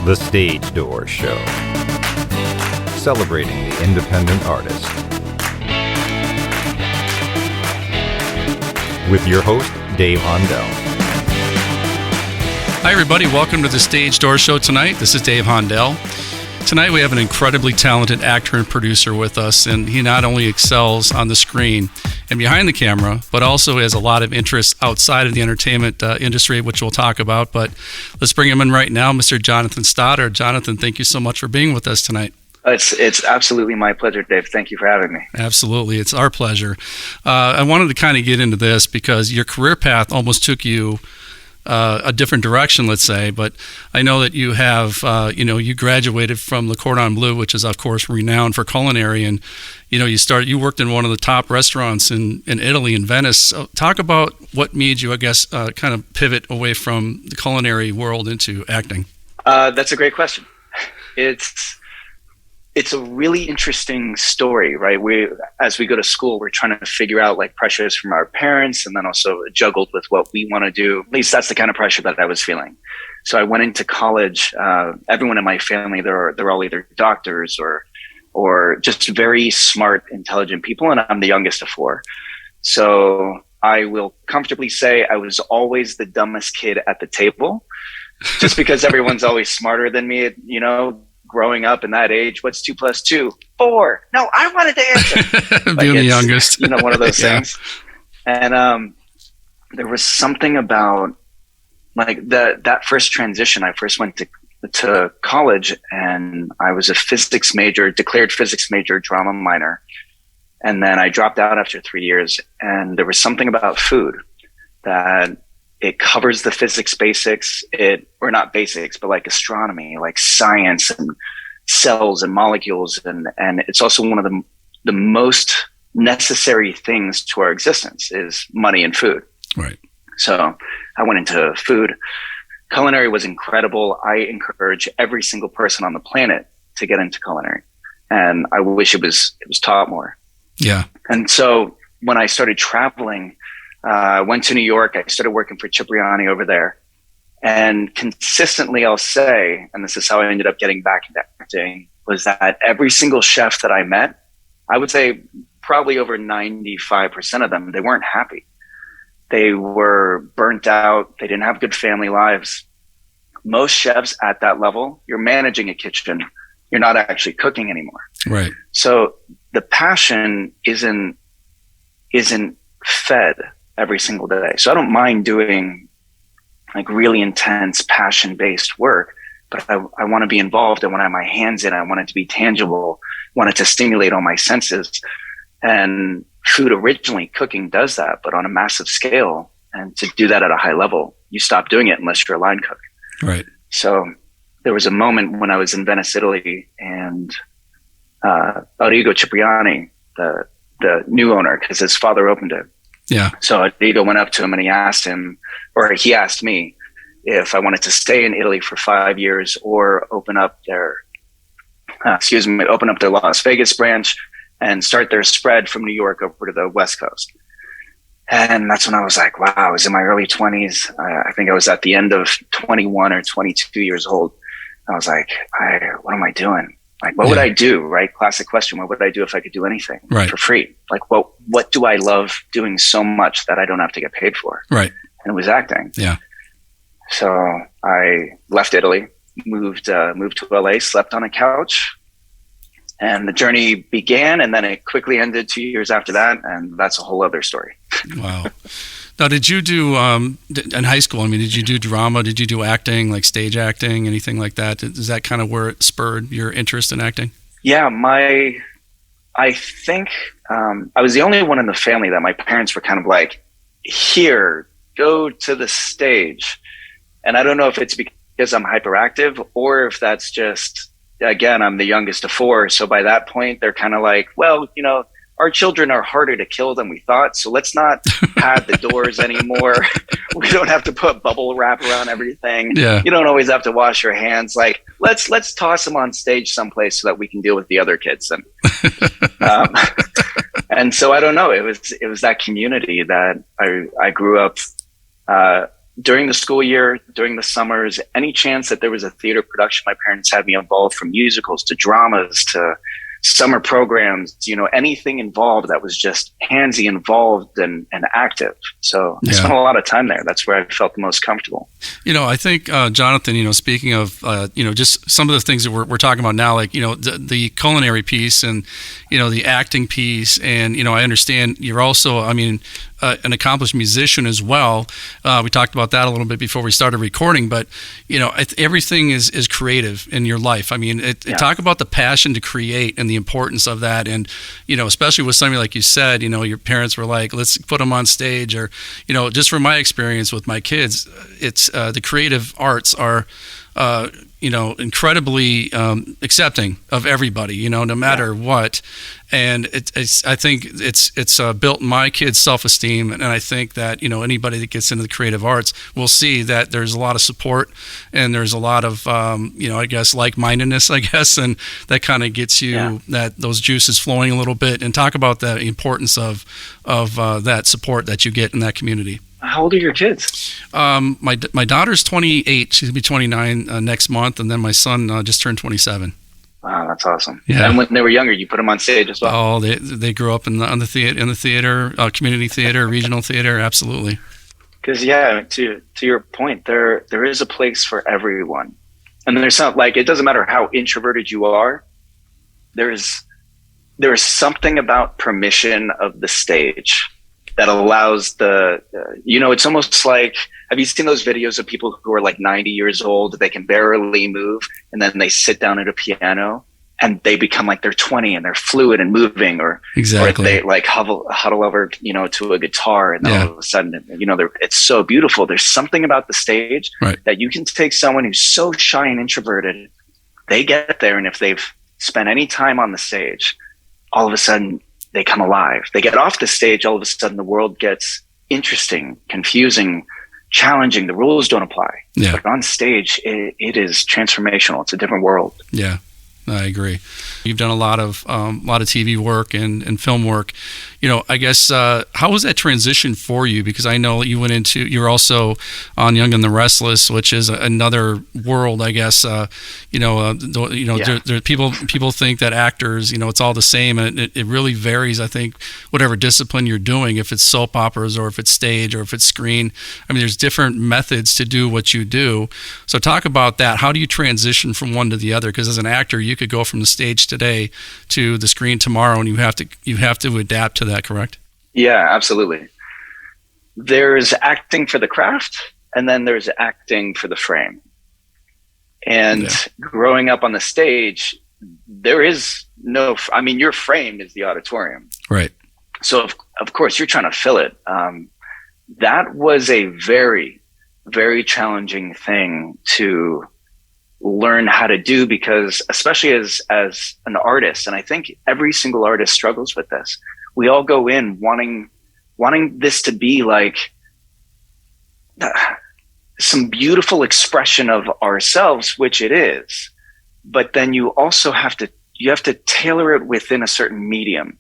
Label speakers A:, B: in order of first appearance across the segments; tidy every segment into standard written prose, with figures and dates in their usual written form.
A: The Stage Door Show, celebrating the independent artist. With your host, Dave Hondel.
B: Hi everybody, welcome to the Stage Door Show tonight. This is Dave Hondel. Tonight we have an incredibly talented actor and producer with us, and he not only excels on the screen and behind the camera, but also has a lot of interests outside of the entertainment industry, which we'll talk about. But let's bring him in right now, Mr. Jonathan Stoddard. Jonathan, thank you so much for being with us tonight.
C: It's absolutely my pleasure, Dave. Thank you for having me.
B: Absolutely. It's our pleasure. I wanted to kind of get into this because your career path almost took you a different direction, let's say, but I know that you have, you graduated from Le Cordon Bleu, which is of course renowned for culinary, and you worked in one of the top restaurants in Italy, in Venice. So talk about what made you, I guess, kind of pivot away from the culinary world into acting.
C: That's a great question. It's a really interesting story, right? As we go to school, we're trying to figure out like pressures from our parents, and then also juggled with what we want to do. At least that's the kind of pressure that I was feeling. So I went into college. Everyone in my family, they're all either doctors or just very smart, intelligent people, and I'm the youngest of four. So I will comfortably say I was always the dumbest kid at the table, just because everyone's always smarter than me, growing up in that age. What's 2 + 2? 4. No, I wanted to answer.
B: Being the youngest.
C: One of those things. And there was something about like that first transition. I first went to college, and I was a physics major, declared physics major, drama minor. And then I dropped out after 3 years. And there was something about food that it covers the physics basics, or not basics, but like astronomy, like science and cells and molecules. And it's also one of the most necessary things to our existence is money and food.
B: Right.
C: So I went into food. Culinary was incredible. I encourage every single person on the planet to get into culinary. And I wish it was taught more.
B: Yeah.
C: And so when I started traveling, I went to New York. I started working for Cipriani over there. And consistently, I'll say, and this is how I ended up getting back into acting, was that every single chef that I met, I would say probably over 95% of them, they weren't happy. They were burnt out. They didn't have good family lives. Most chefs at that level, you're managing a kitchen. You're not actually cooking anymore.
B: Right. So
C: the passion isn't fed every single day. So I don't mind doing like really intense passion-based work, but I want to be involved. I want to have my hands in it. I want it to be tangible. I want it to stimulate all my senses. And food, originally cooking does that, but on a massive scale. And to do that at a high level, you stop doing it unless you're a line cook.
B: Right.
C: So there was a moment when I was in Venice, Italy, and Arrigo Cipriani, the new owner, because his father opened it.
B: Yeah.
C: So Arrigo went up to him and he asked me if I wanted to stay in Italy for 5 years or open up their Las Vegas branch and start their spread from New York over to the West Coast. And that's when I was like, wow, I was in my early 20s. I think I was at the end of 21 or 22 years old. I was like, what am I doing? Like, what would I do, right? Classic question. What would I do if I could do anything for free? Like, what do I love doing so much that I don't have to get paid for?
B: Right.
C: And it was acting.
B: Yeah.
C: So I left Italy, moved to LA, slept on a couch, and the journey began, and then it quickly ended 2 years after that, and that's a whole other story.
B: Wow. Now, did you do, in high school, did you do drama? Did you do acting, like stage acting, anything like that? Is that kind of where it spurred your interest in acting? Yeah,
C: I think I was the only one in the family that my parents were kind of like, here, go to the stage. And I don't know if it's because I'm hyperactive or if that's just, again, I'm the youngest of four. So by that point, they're kind of like, well, our children are harder to kill than we thought, so let's not pad the doors anymore. We don't have to put bubble wrap around everything.
B: Yeah.
C: You don't always have to wash your hands. Like, let's toss them on stage someplace so that we can deal with the other kids. And and so I don't know. It was that community that I grew up during the school year, during the summers, any chance that there was a theater production, my parents had me involved, from musicals to dramas to summer programs, anything involved that was just handsy, involved and active. So I spent a lot of time there. That's where I felt the most comfortable.
B: I think, Jonathan, speaking of, just some of the things that we're talking about now, like, the culinary piece and, the acting piece. And, I understand you're also, an accomplished musician as well. We talked about that a little bit before we started recording, but, everything is creative in your life. Talk about the passion to create and the importance of that. And, especially with something like you said, your parents were like, let's put them on stage, or, just from my experience with my kids, it's the creative arts are, incredibly accepting of everybody, no matter what. And I think it's built my kids' self-esteem, and I think that anybody that gets into the creative arts will see that there's a lot of support, and there's a lot of I guess like-mindedness, and that kind of gets you that those juices flowing a little bit. And talk about the importance of that support that you get in that community.
C: How old are your kids?
B: My daughter's 28. She's gonna be 29 next month, and then my son just turned 27.
C: Wow, that's awesome.
B: Yeah.
C: And when they were younger, you put them on stage as well?
B: Oh, they grew up in the theater, community theater, regional theater, absolutely.
C: Because to your point, there is a place for everyone, and there's not like, it doesn't matter how introverted you are. There is something about permission of the stage that allows it's almost like, have you seen those videos of people who are like 90 years old, they can barely move, and then they sit down at a piano and they become like they're 20 and they're fluid and moving, or they like huddle over, to a guitar, and then all of a sudden, it's so beautiful. There's something about the stage that you can take someone who's so shy and introverted, they get there, and if they've spent any time on the stage, all of a sudden they come alive. They get off the stage, all of a sudden the world gets interesting, confusing, challenging. The rules don't apply. Yeah. But on stage, it is transformational. It's a different world.
B: Yeah, I agree. You've done a lot of TV work and film work. I guess, how was that transition for you? Because I know you're also on Young and the Restless, which is another world, I guess. People think that actors, it's all the same, and it really varies. I think whatever discipline you're doing, if it's soap operas or if it's stage or if it's screen, there's different methods to do what you do. So talk about that. How do you transition from one to the other? Because as an actor, you could go from the stage today to the screen tomorrow, and you have to adapt to that. Correct?
C: Yeah, absolutely. There's acting for the craft, and then there's acting for the frame. And growing up on the stage, there is no, your frame is the auditorium.
B: Right.
C: So of course you're trying to fill it. That was a very, very challenging thing to learn how to do, because especially as an artist, and I think every single artist struggles with this, we all go in wanting this to be like some beautiful expression of ourselves, which it is, but then you also have to tailor it within a certain medium.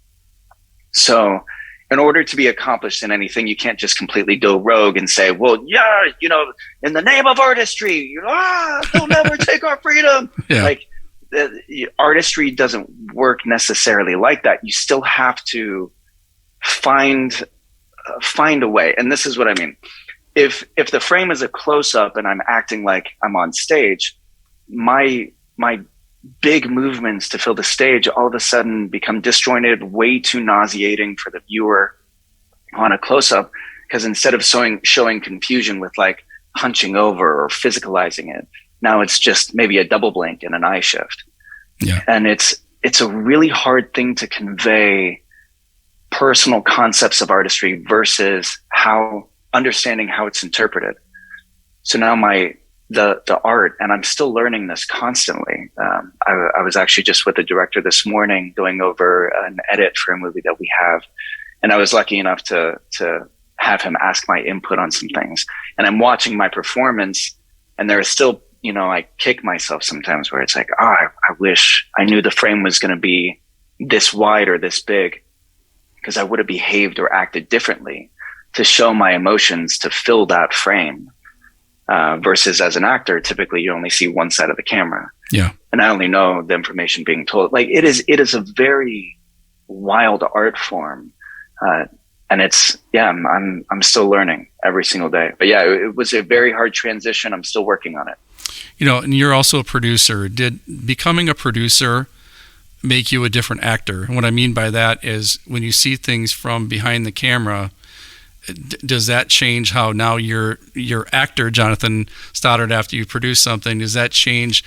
C: So in order to be accomplished in anything, you can't just completely go rogue and say, well, in the name of artistry, they'll never take our freedom. Yeah. Like, artistry doesn't work necessarily like that. You still have to find a way. And this is what I mean. If the frame is a close-up and I'm acting like I'm on stage, my big movements to fill the stage all of a sudden become disjointed, way too nauseating for the viewer on a close-up, because instead of showing confusion with like hunching over or physicalizing it, now it's just maybe a double blink and an eye shift. Yeah. And it's a really hard thing to convey personal concepts of artistry versus understanding how it's interpreted. So now the art, and I'm still learning this constantly. I was actually just with the director this morning going over an edit for a movie that we have, and I was lucky enough to have him ask my input on some things. And I'm watching my performance, and there is still, I kick myself sometimes where it's like, I wish I knew the frame was going to be this wide or this big, because I would have behaved or acted differently to show my emotions, to fill that frame. versus as an actor, typically you only see one side of the camera.
B: Yeah.
C: And I only know the information being told. Like it is a very wild art form. And I'm still learning every single day. But yeah, it was a very hard transition. I'm still working on it.
B: And you're also a producer. Did becoming a producer make you a different actor? And what I mean by that is when you see things from behind the camera, does that change how now your actor, Jonathan Stoddard, after you produce something, does that change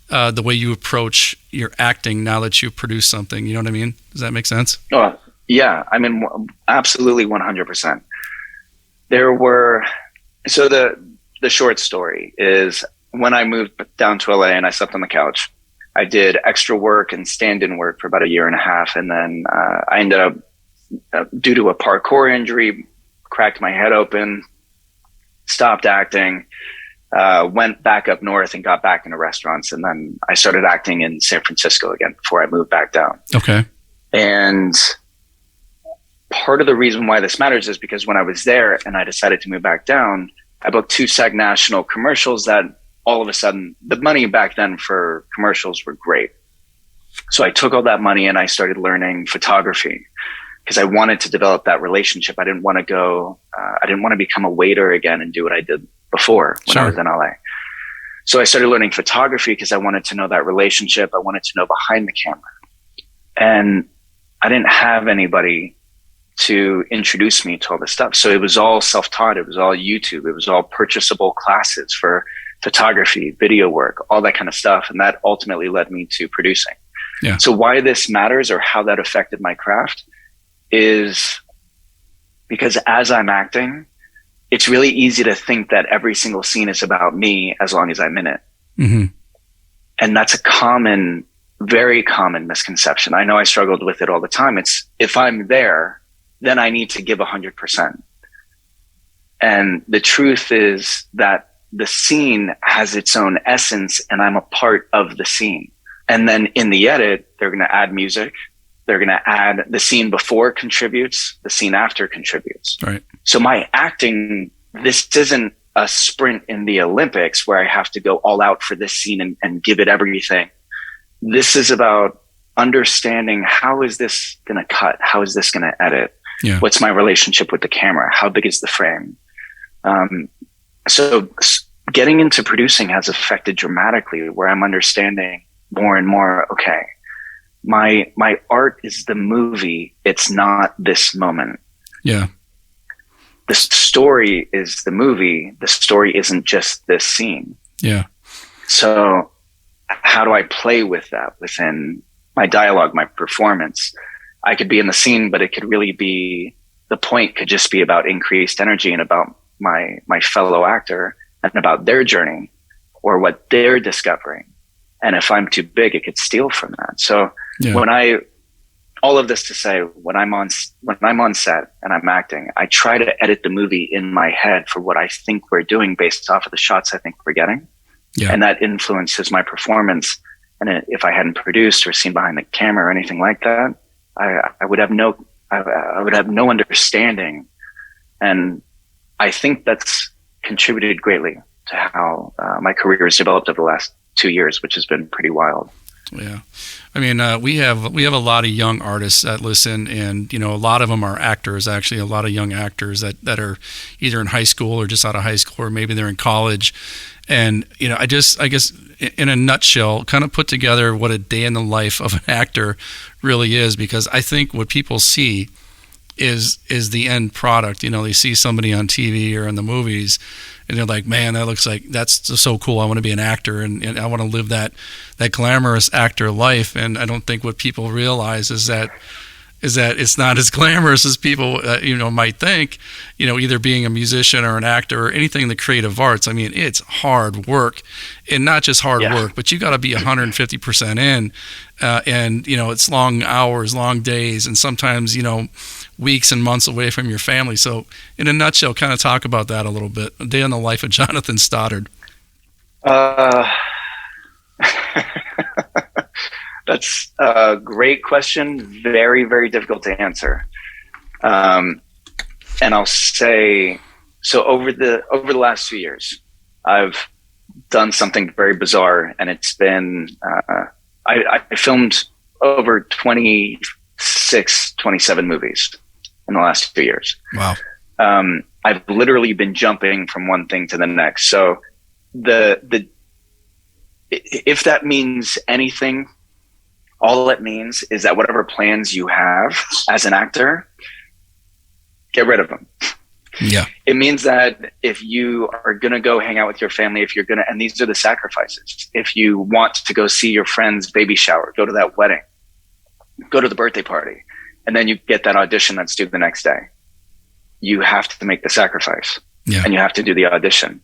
B: the way you approach your acting now that you've produced something? You know what I mean? Does that make sense?
C: Oh, yeah. I mean, absolutely 100%. So the short story is when I moved down to LA and I slept on the couch, I did extra work and stand-in work for about a year and a half. And then I ended up, due to a parkour injury, cracked my head open, stopped acting, went back up north and got back into restaurants. And then I started acting in San Francisco again before I moved back down.
B: Okay.
C: And part of the reason why this matters is because when I was there and I decided to move back down, I booked 2 SAG national commercials that all of a sudden, the money back then for commercials were great. So I took all that money and I started learning photography because I wanted to develop that relationship. I didn't want to become a waiter again and do what I did before when I was in LA. So I started learning photography because I wanted to know that relationship. I wanted to know behind the camera. And I didn't have anybody to introduce me to all this stuff. So it was all self-taught. It was all YouTube. It was all purchasable classes for photography, video work, all that kind of stuff. And that ultimately led me to producing.
B: Yeah.
C: So why this matters or how that affected my craft is because as I'm acting, it's really easy to think that every single scene is about me as long as I'm in it.
B: Mm-hmm.
C: And that's a very common misconception. I know I struggled with it all the time. It's if I'm there, then I need to give 100%. And the truth is that the scene has its own essence and I'm a part of the scene. And then in the edit, they're going to add music. They're going to add the scene before contributes, the scene after contributes.
B: Right.
C: So my acting, this isn't a sprint in the Olympics where I have to go all out for this scene and give it everything. This is about understanding how is this going to cut? How is this going to edit?
B: Yeah.
C: What's my relationship with the camera? How big is the frame? So getting into producing has affected dramatically where I'm understanding more and more, okay, my art is the movie. It's not this moment.
B: Yeah.
C: The story is the movie. The story isn't just this scene.
B: Yeah.
C: So how do I play with that within my dialogue, my performance? I could be in the scene, but it could really be, the point could just be about increased energy and about my fellow actor and about their journey or what they're discovering. And if I'm too big, it could steal from that. So all of this to say, when I'm on set and I'm acting, I try to edit the movie in my head for what I think we're doing based off of the shots I think we're getting.
B: Yeah.
C: And that influences my performance. And if I hadn't produced or seen behind the camera or anything like that, I would have no understanding. And I think that's contributed greatly to how my career has developed over the last 2 years, which has been pretty wild.
B: Yeah. I mean, we have a lot of young artists that listen, and a lot of them are actors. Actually, a lot of young actors that are either in high school or just out of high school, or maybe they're in college. And I guess in a nutshell, kind of put together what a day in the life of an actor really is, because I think what people see is the end product. They see somebody on TV or in the movies, and they're like, man, that's so cool. I want to be an actor, and I want to live that glamorous actor life. And I don't think what people realize is that it's not as glamorous as people might think. Either being a musician or an actor or anything in the creative arts. I mean, it's hard work, and not just hard work, but you got to be 150% in, and it's long hours, long days, and sometimes weeks and months away from your family. So in a nutshell, kind of talk about that a little bit. A day in the life of Jonathan Stoddard.
C: That's a great question. Very, very difficult to answer. And I'll say, so over the last 2 years, I've done something very bizarre, and it's been, I filmed over 27 movies in the last 2 years.
B: Wow.
C: I've literally been jumping from one thing to the next. So if that means anything, all it means is that whatever plans you have as an actor, get rid of them.
B: Yeah.
C: It means that if you are going to go hang out with your family, if you're going to, and these are the sacrifices, if you want to go see your friend's baby shower, go to that wedding, go to the birthday party, and then you get that audition that's due the next day, you have to make the sacrifice.
B: Yeah.
C: And you have to do the audition,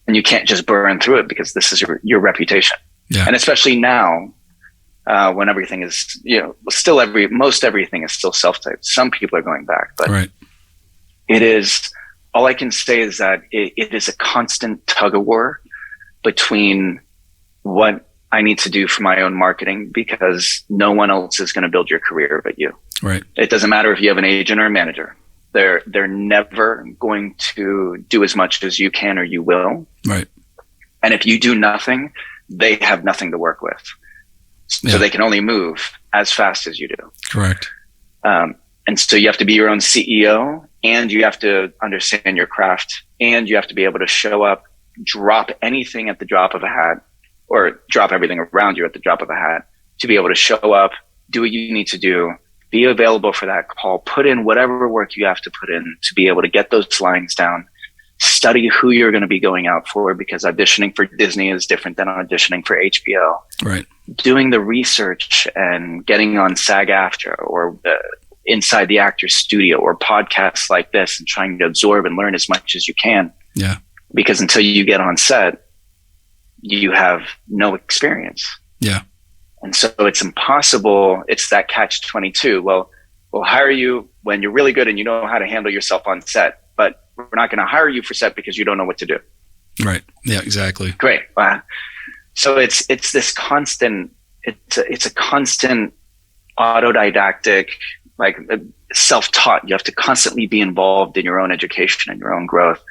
C: and you can't just burn through it because this is your reputation.
B: Yeah.
C: And especially now, when everything is, still most everything is still self-taped. Some people are going back, but
B: right.
C: It is, all I can say is that it is a constant tug of war between what I need to do for my own marketing, because no one else is going to build your career but you.
B: Right.
C: It doesn't matter if you have an agent or a manager. They're never going to do as much as you can or you will.
B: Right.
C: And if you do nothing, they have nothing to work with. So they can only move as fast as you do.
B: Correct.
C: And so you have to be your own CEO, and you have to understand your craft, and you have to be able to show up, drop anything at the drop of a hat, or drop everything around you at the drop of a hat, to be able to show up, do what you need to do, be available for that call, put in whatever work you have to put in to be able to get those lines down, study who you're going to be going out for, because auditioning for Disney is different than auditioning for HBO.
B: Right.
C: Doing the research and getting on SAG-AFTRA or inside the actor's studio or podcasts like this, and trying to absorb and learn as much as you can.
B: Yeah.
C: Because until you get on set, you have no experience.
B: Yeah.
C: And so it's impossible. It's that catch-22. Well, we'll hire you when you're really good and you know how to handle yourself on set, but we're not going to hire you for set because you don't know what to do.
B: Right. Yeah, exactly.
C: Great. So it's this constant, it's a constant autodidactic, like self-taught. You have to constantly be involved in your own education and your own growth,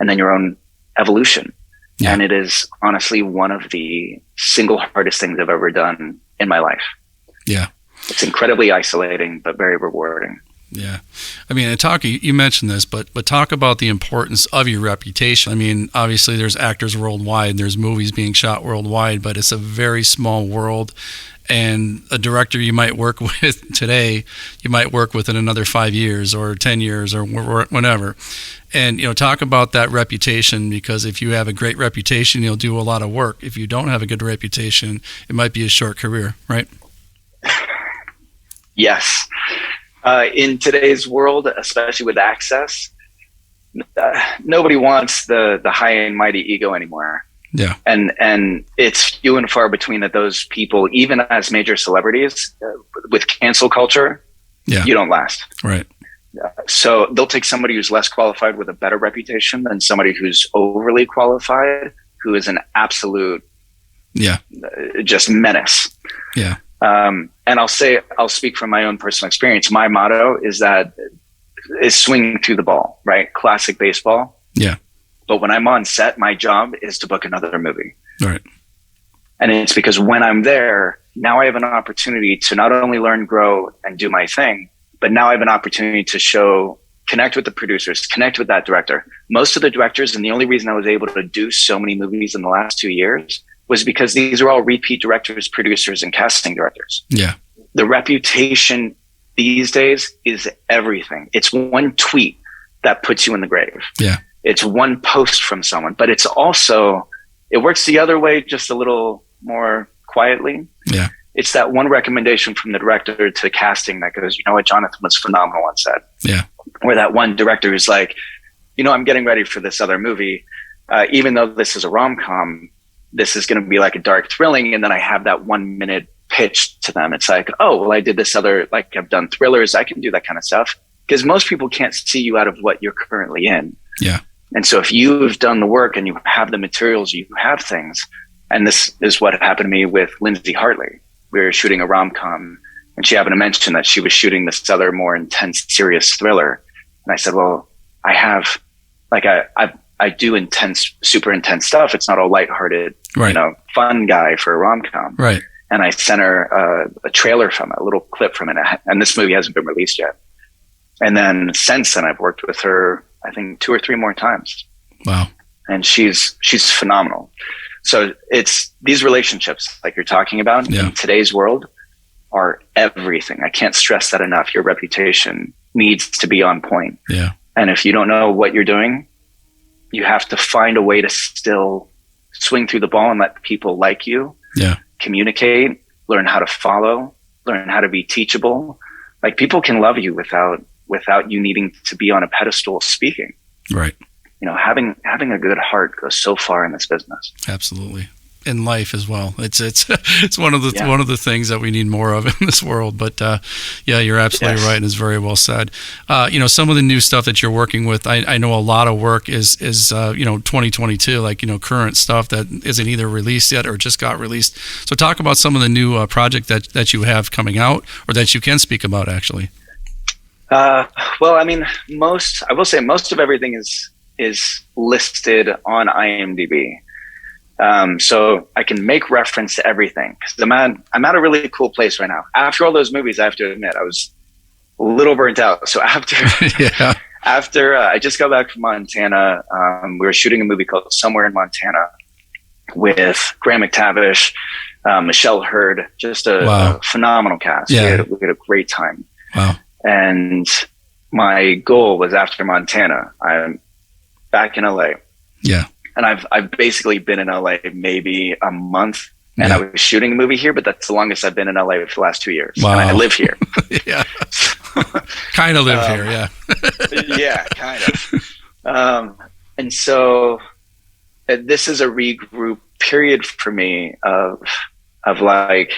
C: and then your own evolution. Yeah. And it is honestly one of the single hardest things I've ever done in my life.
B: Yeah.
C: It's incredibly isolating, but very rewarding.
B: Yeah. I mean, you mentioned this, but talk about the importance of your reputation. I mean, obviously there's actors worldwide, there's movies being shot worldwide, but it's a very small world. And a director you might work with today, you might work with in another 5 years or 10 years or whatever. And, talk about that reputation, because if you have a great reputation, you'll do a lot of work. If you don't have a good reputation, it might be a short career, right?
C: Yes. In today's world, especially with access, nobody wants the high and mighty ego anymore.
B: Yeah.
C: And it's few and far between that those people, even as major celebrities, with cancel culture, you don't last.
B: Right.
C: So they'll take somebody who's less qualified with a better reputation than somebody who's overly qualified, who is an absolute just menace.
B: Yeah.
C: And I'll speak from my own personal experience. My motto is swing through the ball, right? Classic baseball.
B: Yeah.
C: But when I'm on set, my job is to book another movie.
B: Right.
C: And it's because when I'm there, now I have an opportunity to not only learn, grow, and do my thing, but now I have an opportunity to connect with the producers, connect with that director. Most of the directors, and the only reason I was able to do so many movies in the last 2 years was because these are all repeat directors, producers, and casting directors.
B: Yeah.
C: The reputation these days is everything. It's one tweet that puts you in the grave.
B: Yeah.
C: It's one post from someone, but it works the other way, just a little more quietly.
B: Yeah.
C: It's that one recommendation from the director to the casting that goes, you know what, Jonathan was phenomenal on set.
B: Yeah.
C: Or that one director who's like, I'm getting ready for this other movie. Even though this is a rom-com, this is going to be like a dark thrilling. And then I have that 1 minute pitch to them. It's like, oh, well, I did this other, like I've done thrillers. I can do that kind of stuff. Because most people can't see you out of what you're currently in.
B: Yeah.
C: And so if you've done the work and you have the materials, you have things. And this is what happened to me with Lindsay Hartley. We were shooting a rom-com, and she happened to mention that she was shooting this other more intense, serious thriller. And I said, well, I've I do super intense stuff. It's not all lighthearted,
B: right.
C: Fun guy for a rom-com.
B: Right.
C: And I sent her a trailer from it, a little clip from it. And this movie hasn't been released yet. And then since then, I've worked with her, I think 2 or 3 more times.
B: Wow.
C: And she's phenomenal. So it's these relationships like you're talking about in today's world are everything. I can't stress that enough. Your reputation needs to be on point.
B: Yeah.
C: And if you don't know what you're doing, you have to find a way to still swing through the ball and let people like you.
B: Yeah.
C: Communicate, learn how to follow, learn how to be teachable. Like people can love you without you needing to be on a pedestal speaking.
B: Right.
C: Having a good heart goes so far in this business.
B: Absolutely. In life as well. It's one of the things that we need more of in this world. But you're absolutely right, and it's very well said. Some of the new stuff that you're working with, I know a lot of work is 2022, like current stuff that isn't either released yet or just got released. So talk about some of the new project that you have coming out, or that you can speak about actually.
C: Well, I mean, most of everything is listed on IMDb. So I can make reference to everything because I'm at a really cool place right now. After all those movies, I have to admit, I was a little burnt out. So after I just got back from Montana, we were shooting a movie called Somewhere in Montana with Graham McTavish, Michelle Hurd, just a phenomenal cast.
B: Yeah.
C: We had a great time.
B: Wow. And
C: my goal was after Montana, I'm back in LA.
B: Yeah.
C: And I've basically been in LA maybe a month, and I was shooting a movie here, but that's the longest I've been in LA for the last 2 years.
B: Wow.
C: And I live here.
B: Yeah. Kind of live here. Yeah.
C: Yeah, kind of. And so this is a regroup period for me of like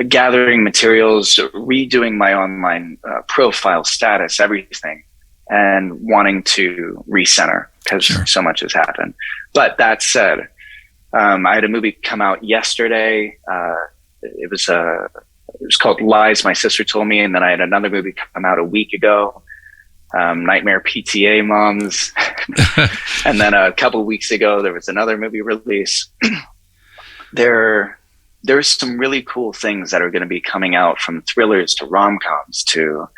C: gathering materials, redoing my online profile status, everything, and wanting to recenter because so much has happened. But that said, I had a movie come out yesterday. It was called Lies My Sister Told Me. And then I had another movie come out a week ago, Nightmare PTA Moms. And then a couple of weeks ago, there was another movie release. There's some really cool things that are going to be coming out, from thrillers to rom-coms to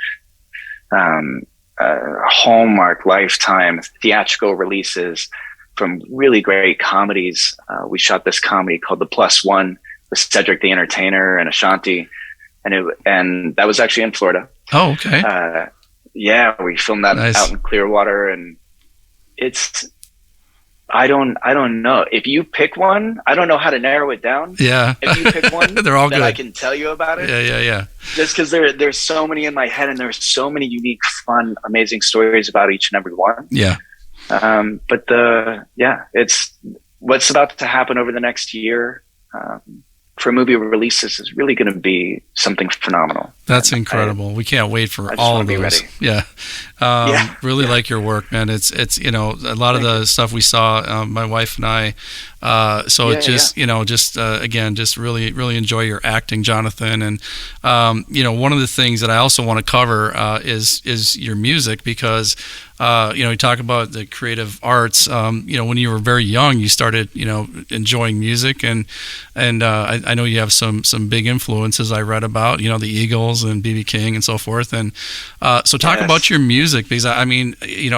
C: Hallmark, Lifetime, theatrical releases, from really great comedies. We shot this comedy called The Plus One with Cedric the Entertainer and Ashanti, and that was actually in Florida.
B: Oh, okay.
C: We filmed that out in Clearwater, and I don't know. If you pick one, I don't know how to narrow it down.
B: Yeah.
C: If you pick one,
B: they're all good.
C: I can tell you about it.
B: Yeah.
C: Just because there's so many in my head, and there's so many unique, fun, amazing stories about each and every one.
B: Yeah.
C: But it's what's about to happen over the next year for movie releases is really going to be something phenomenal.
B: That's incredible. We can't wait for all of those.
C: Ready.
B: Yeah. Like your work, man. It's a lot of the stuff we saw, my wife and I. Again, just really, really enjoy your acting, Jonathan. And, one of the things that I also want to cover is your music, because, you talk about the creative arts. When you were very young, you started, enjoying music, and I know you have some big influences I read about, the Eagles and B.B. King and so forth. And so talk about your music, because I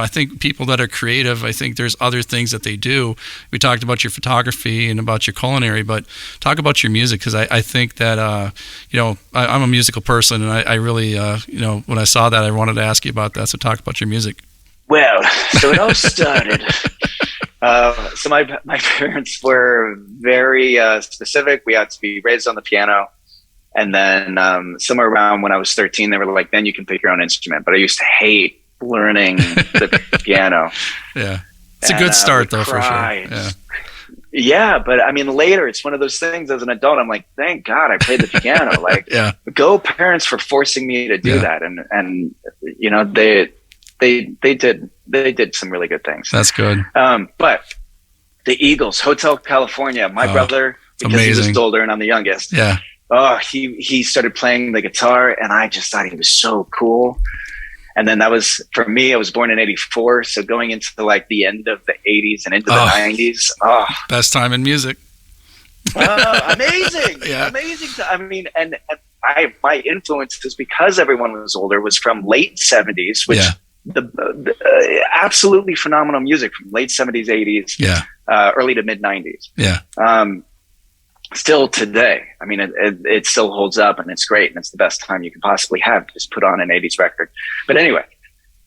B: think people that are creative, I think there's other things that they do. We talked about your photography and about your culinary, but talk about your music, because I think that, I'm a musical person, and I really, when I saw that, I wanted to ask you about that. So talk about your music.
C: Well, so it all started. So my parents were very specific. We had to be raised on the piano. And then somewhere around when I was 13, they were like, then you can pick your own instrument. But I used to hate learning the piano.
B: Yeah. It's a good start, though, for sure.
C: Yeah, but I mean, later, it's one of those things as an adult, I'm like, thank God I played the piano. Like, go parents for forcing me to do that. And they did some really good things.
B: That's good.
C: But the Eagles, Hotel California, my brother, because he was older and I'm the youngest.
B: Yeah.
C: Oh, he started playing the guitar, and I just thought he was so cool. And then that was, for me, I was born in 84. So going into like the end of the 80s and into the 90s. Oh,
B: best time in music.
C: Amazing.
B: Yeah.
C: Amazing. I mean, and my influences, because everyone was older, was from late 70s, which the absolutely phenomenal music from late 70s, 80s, early to mid 90s.
B: Yeah.
C: Still today, I mean, it still holds up, and it's great, and it's the best time you can possibly have. Just put on an 80s record. But anyway,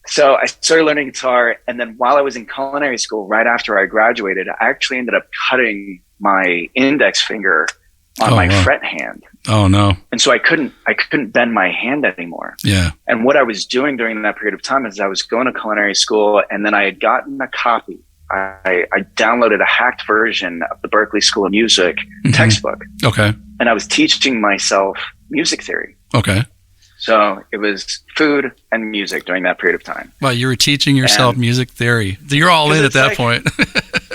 C: so I started learning guitar, and then while I was in culinary school, right after I graduated, I actually ended up cutting my index finger on my fret hand.
B: Oh no.
C: And so I couldn't bend my hand anymore.
B: Yeah.
C: And what I was doing during that period of time is I was going to culinary school, and then I had gotten a copy. I downloaded a hacked version of the Berklee School of Music textbook.
B: Okay.
C: And I was teaching myself music theory.
B: Okay.
C: So it was food and music during that period of time.
B: Well, you were teaching yourself music theory. You're all in at that point.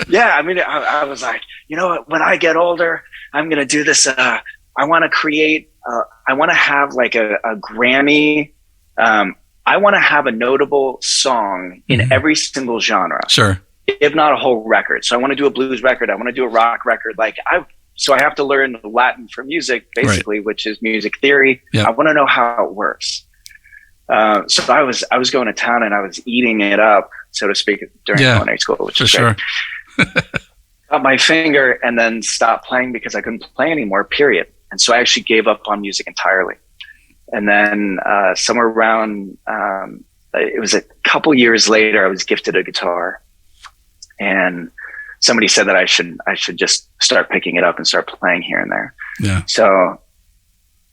C: Yeah. I mean, I was like, you know what, when I get older, I'm going to do this. I want to create, I want to have like a Grammy. I want to have a notable song in every single genre.
B: Sure.
C: If not a whole record. So I want to do a blues record. I want to do a rock record. So I have to learn Latin for music, basically, which is music theory. Yep. I want to know how it works. So I was going to town, and I was eating it up, so to speak, during culinary school, which is great. Got my finger and then stopped playing because I couldn't play anymore, period. And so I actually gave up on music entirely. And then somewhere around, it was a couple years later, I was gifted a guitar. And somebody said that I should just start picking it up and start playing here and there. Yeah. So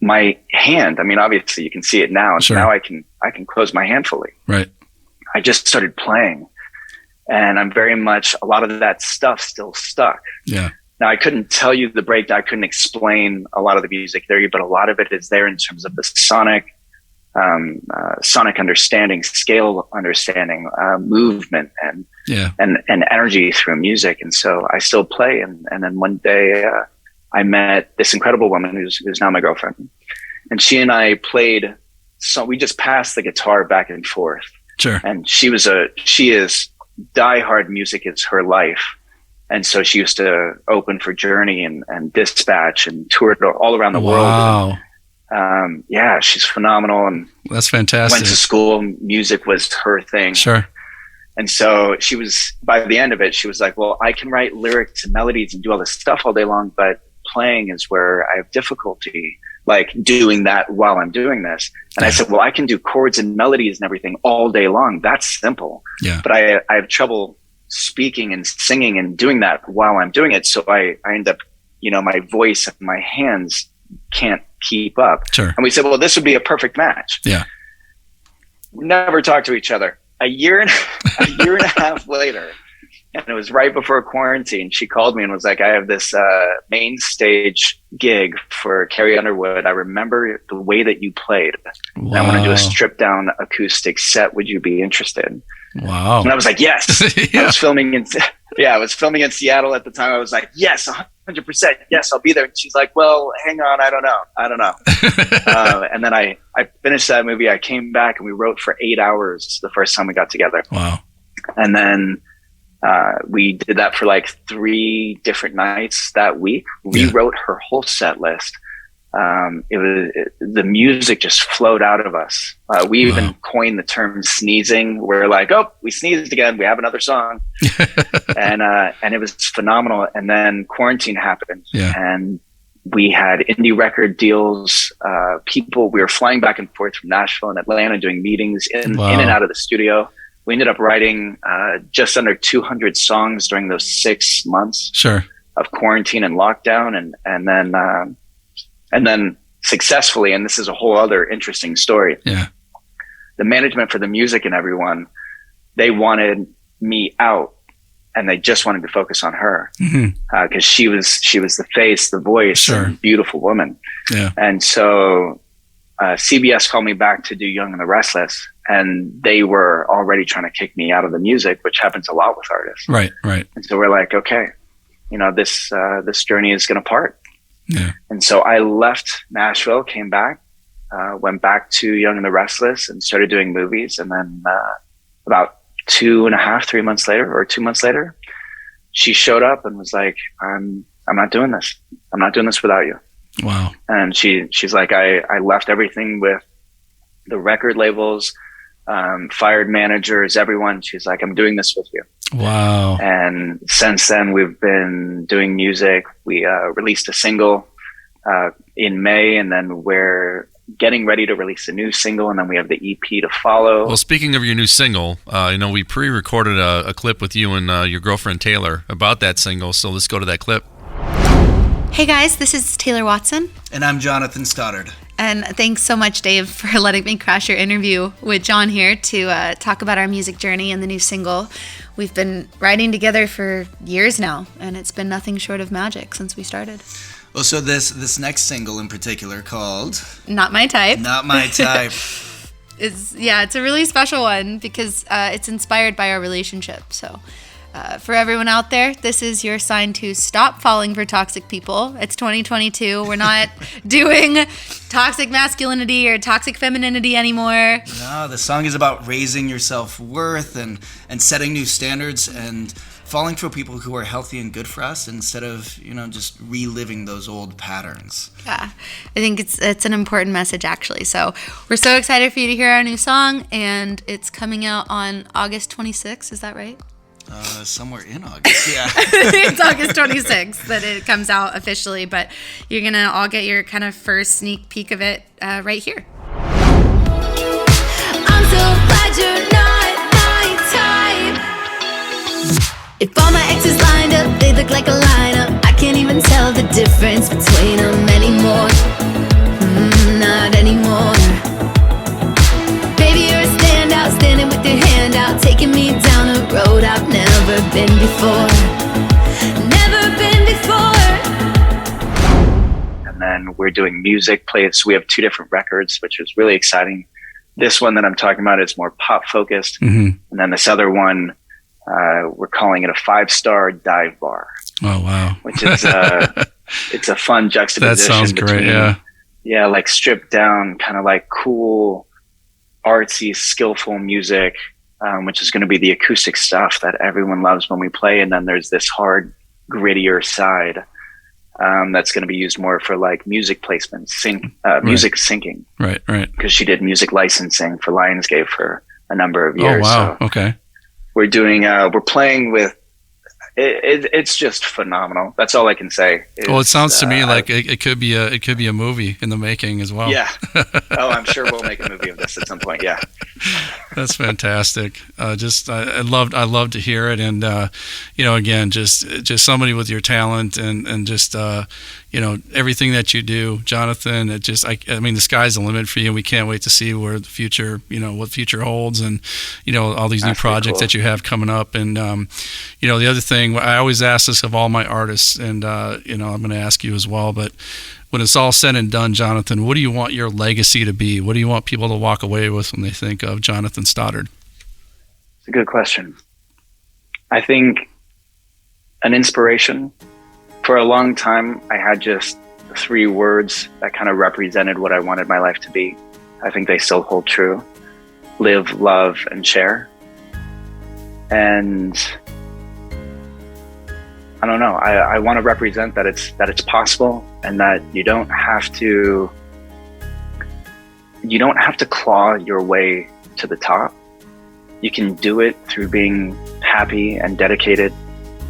C: my hand, I mean, obviously you can see it now. Sure. Now I can close my hand fully.
B: Right.
C: I just started playing, and I'm very much, a lot of that stuff still stuck. Yeah. Now I couldn't tell you the breakdown. I couldn't explain a lot of the music theory, but a lot of it is there in terms of the sonic understanding, scale understanding, movement, and energy through music. And so I still play. And then one day I met this incredible woman who's now my girlfriend, and she and I played. So we just passed the guitar back and forth. Sure. And she is diehard music is her life. And so she used to open for Journey and Dispatch and toured all around the world.
B: Wow.
C: Yeah, she's phenomenal, and
B: that's fantastic.
C: Went to school. Music was her thing.
B: Sure.
C: And so she was, by the end of it, she was like, well, I can write lyrics and melodies and do all this stuff all day long, but playing is where I have difficulty, like doing that while I'm doing this. And I said, well, I can do chords and melodies and everything all day long. That's simple. Yeah. But I have trouble speaking and singing and doing that while I'm doing it. So I end up, my voice and my hands can't keep up. Sure. And we said, well, this would be a perfect match. Yeah. We never talked to each other. A year and a half later, and it was right before quarantine, she called me and was like, I have this main stage gig for Carrie Underwood. I remember the way that you played. Wow. I want to do a stripped down acoustic set. Would you be interested? Wow. And I was like, yes. Yeah. I was filming in Seattle at the time. I was like, yes, 100%. Yes, I'll be there. And she's like, well, hang on. I don't know. And then I finished that movie. I came back and we wrote for 8 hours the first time we got together. Wow. And then we did that for like 3 different nights that week. Rewrote her whole set list. The music just flowed out of us. We even coined the term sneezing. We're like, oh, we sneezed again. We have another song. And it was phenomenal. And then quarantine happened, and we had indie record deals. We were flying back and forth from Nashville and Atlanta, doing meetings in and out of the studio. We ended up writing just under 200 songs during those 6 months of quarantine and lockdown. And then successfully, and this is a whole other interesting story. Yeah. The management for the music and everyone, they wanted me out, and they just wanted to focus on her because she was the face, the voice, and beautiful woman. Yeah. And so CBS called me back to do Young and the Restless, and they were already trying to kick me out of the music, which happens a lot with artists. Right. And so we're like, okay, this journey is going to part. Yeah. And so I left Nashville, came back, went back to Young and the Restless and started doing movies. And then about 2.5, 3 months later, or 2 months later, she showed up and was like, I'm not doing this. I'm not doing this without you.
B: Wow.
C: And she's like, I left everything with the record labels, fired managers, everyone. She's like, I'm doing this with you.
B: Wow.
C: And since then, we've been doing music. We released a single in May, and then we're getting ready to release a new single, and then we have the EP to follow.
D: Well, speaking of your new single, we pre-recorded a clip with you and your girlfriend Taylor about that single, so let's go to that clip.
E: Hey guys, this is Taylor Watson.
F: And I'm Jonathan Stoddard.
E: And thanks so much, Dave, for letting me crash your interview with John here to talk about our music journey and the new single. We've been writing together for years now, and it's been nothing short of magic since we started.
F: Well, so this next single in particular called
E: Not My Type.
F: Not My Type.
E: It's a really special one because it's inspired by our relationship. So for everyone out there, this is your sign to stop falling for toxic people. It's 2022. We're not doing toxic masculinity or toxic femininity anymore.
F: No, the song is about raising your self-worth and setting new standards and falling for people who are healthy and good for us instead of, just reliving those old patterns.
E: Yeah, I think it's an important message, actually. So we're so excited for you to hear our new song, and it's coming out on August 26th. Is that right?
F: Somewhere in August, yeah.
E: It's August 26th that it comes out officially, but you're going to all get your kind of first sneak peek of it right here.
G: I'm so glad you're not my type. If all my exes lined up, they look like a lineup. I can't even tell the difference between them anymore. Not anymore. Baby, you're a standout, standing with your hand out, taking me down a road I've never been before. Never been before.
C: And then we're doing music plays. So we have 2 different records, which is really exciting. This one that I'm talking about is more pop focused. Mm-hmm. And then this other one, we're calling it a 5-star dive bar.
B: Oh, wow.
C: Which is it's a fun juxtaposition.
B: That sounds great, yeah.
C: Yeah, like stripped down, kind of like cool, artsy, skillful music, which is going to be the acoustic stuff that everyone loves when we play. And then there's this hard, grittier side that's going to be used more for like music placement, music syncing.
B: Right.
C: Because she did music licensing for Lionsgate for a number of years.
B: Oh, wow.
C: So
B: okay.
C: We're playing with, it's just phenomenal. That's all I can say.
B: Well, it sounds to me like it could be a movie in the making as well.
C: Yeah. Oh, I'm sure we'll make a movie of this at some point. Yeah.
B: That's fantastic. I love to hear it, and again, just somebody with your talent and just everything that you do, Jonathan. I mean, the sky's the limit for you. We can't wait to see where the future, what future holds, and all these new projects that you have coming up. And the other thing, I always ask this of all my artists, and I'm going to ask you as well, but when it's all said and done, Jonathan, what do you want your legacy to be? What do you want people to walk away with when they think of Jonathan Stoddard?
C: It's a good question. I think an inspiration. For a long time, I had just 3 words that kind of represented what I wanted my life to be. I think they still hold true. Live, love, and share. And I don't know. I want to represent that it's possible, and that you don't have to claw your way to the top. You can do it through being happy and dedicated.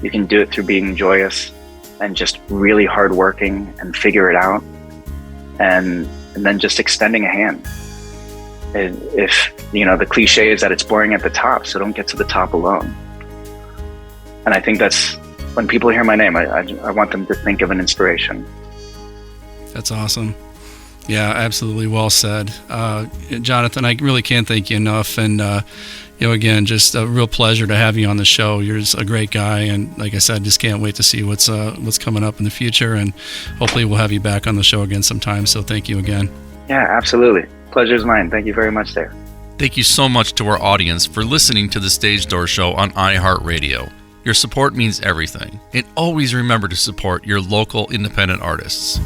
C: You can do it through being joyous and just really hardworking and figure it out, and then just extending a hand. If the cliche is that it's boring at the top, so don't get to the top alone. And I think that's when people hear my name, I want them to think of an inspiration.
B: That's awesome. Yeah, absolutely. Well said. Jonathan, I really can't thank you enough. And, again, just a real pleasure to have you on the show. You're just a great guy. And like I said, just can't wait to see what's coming up in the future. And hopefully we'll have you back on the show again sometime. So thank you again.
C: Yeah, absolutely. Pleasure's mine. Thank you very much, Dave.
D: Thank you so much to our audience for listening to the Stage Door Show on iHeartRadio. Your support means everything. And always remember to support your local independent artists.